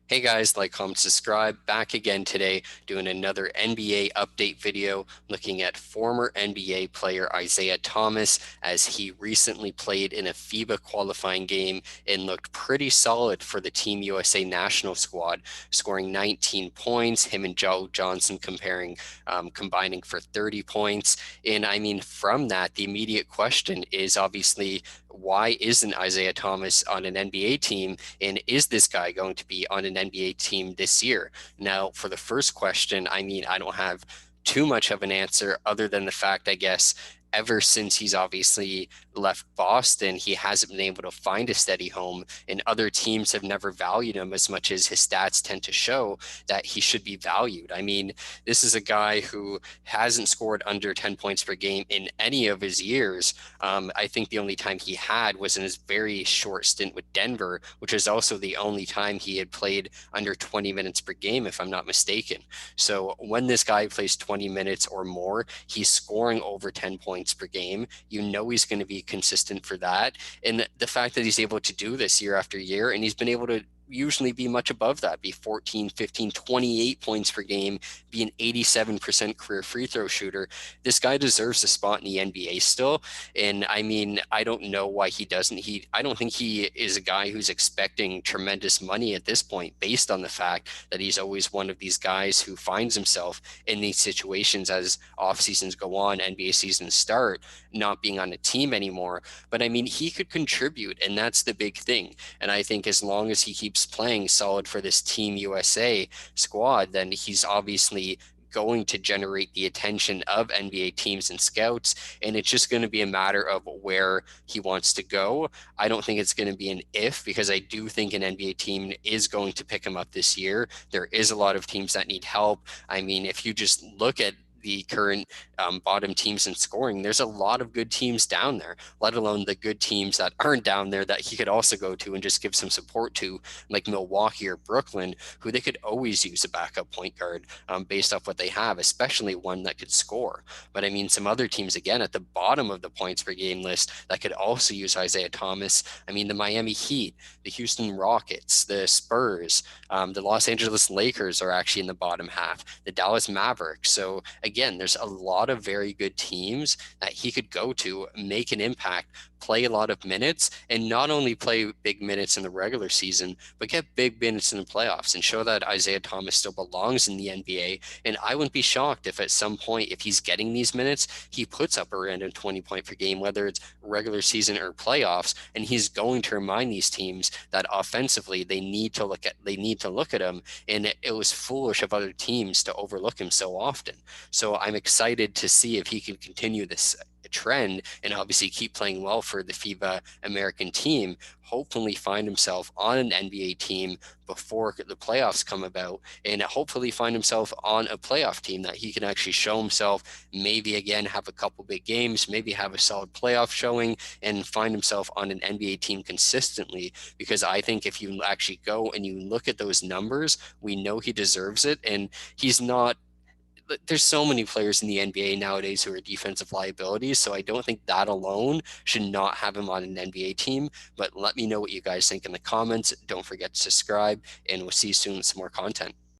Hey guys, like, comment, subscribe. Back again today doing another NBA update video looking at former NBA player Isaiah Thomas as he recently played in a FIBA qualifying game and looked pretty solid for the Team USA national squad, scoring 19 points. Him and Joe Johnson combining for 30 points. And I mean, from that, the immediate question is obviously, why isn't Isaiah Thomas on an NBA team? And is this guy going to be on an NBA team this year? Now, for the first question, I mean, I don't have too much of an answer other than the fact, I guess, ever since he's obviously left Boston, he hasn't been able to find a steady home, and other teams have never valued him as much as his stats tend to show that he should be valued. I mean, this is a guy who hasn't scored under 10 points per game in any of his years. I think the only time he had was in his very short stint with Denver, which is also the only time he had played under 20 minutes per game, if I'm not mistaken. So when this guy plays 20 minutes or more, he's scoring over 10 points per game. You know he's going to be consistent for that. And the fact that he's able to do this year after year, and he's been able to usually be much above that, be 14, 15, 28 points per game, be an 87% career free throw shooter. This guy deserves a spot in the NBA still. And I mean, I don't know why he doesn't. I don't think he is a guy who's expecting tremendous money at this point, based on the fact that he's always one of these guys who finds himself in these situations as off seasons go on, NBA seasons start, not being on a team anymore. But I mean, he could contribute, and that's the big thing. And I think as long as he keeps playing solid for this Team USA squad, then he's obviously going to generate the attention of NBA teams and scouts, and it's just going to be a matter of where he wants to go. I don't think it's going to be an if, because I do think an NBA team is going to pick him up this year. There is a lot of teams that need help. I mean, if you just look at the current bottom teams in scoring, there's a lot of good teams down there, let alone the good teams that aren't down there that he could also go to and just give some support to, like Milwaukee or Brooklyn, who they could always use a backup point guard based off what they have, especially one that could score. But I mean, some other teams, again, at the bottom of the points per game list that could also use Isaiah Thomas. I mean, the Miami Heat, the Houston Rockets, the Spurs, the Los Angeles Lakers are actually in the bottom half, the Dallas Mavericks. So again, there's a lot of very good teams that he could go to, make an impact, play a lot of minutes, and not only play big minutes in the regular season, but get big minutes in the playoffs and show that Isaiah Thomas still belongs in the NBA. And I wouldn't be shocked if at some point, if he's getting these minutes, he puts up around a 20 point per game, whether it's regular season or playoffs, and he's going to remind these teams that offensively they need to look at him. And it was foolish of other teams to overlook him so often. So I'm excited to see if he can continue this trend and obviously keep playing well for the FIBA American team, hopefully find himself on an NBA team before the playoffs come about, and hopefully find himself on a playoff team that he can actually show himself, maybe again have a couple big games, maybe have a solid playoff showing, and find himself on an NBA team consistently. Because I think if you actually go and you look at those numbers, we know he deserves it. And he's not there's so many players in the NBA nowadays who are defensive liabilities. So I don't think that alone should not have him on an NBA team. But let me know what you guys think in the comments. Don't forget to subscribe, and we'll see you soon with some more content.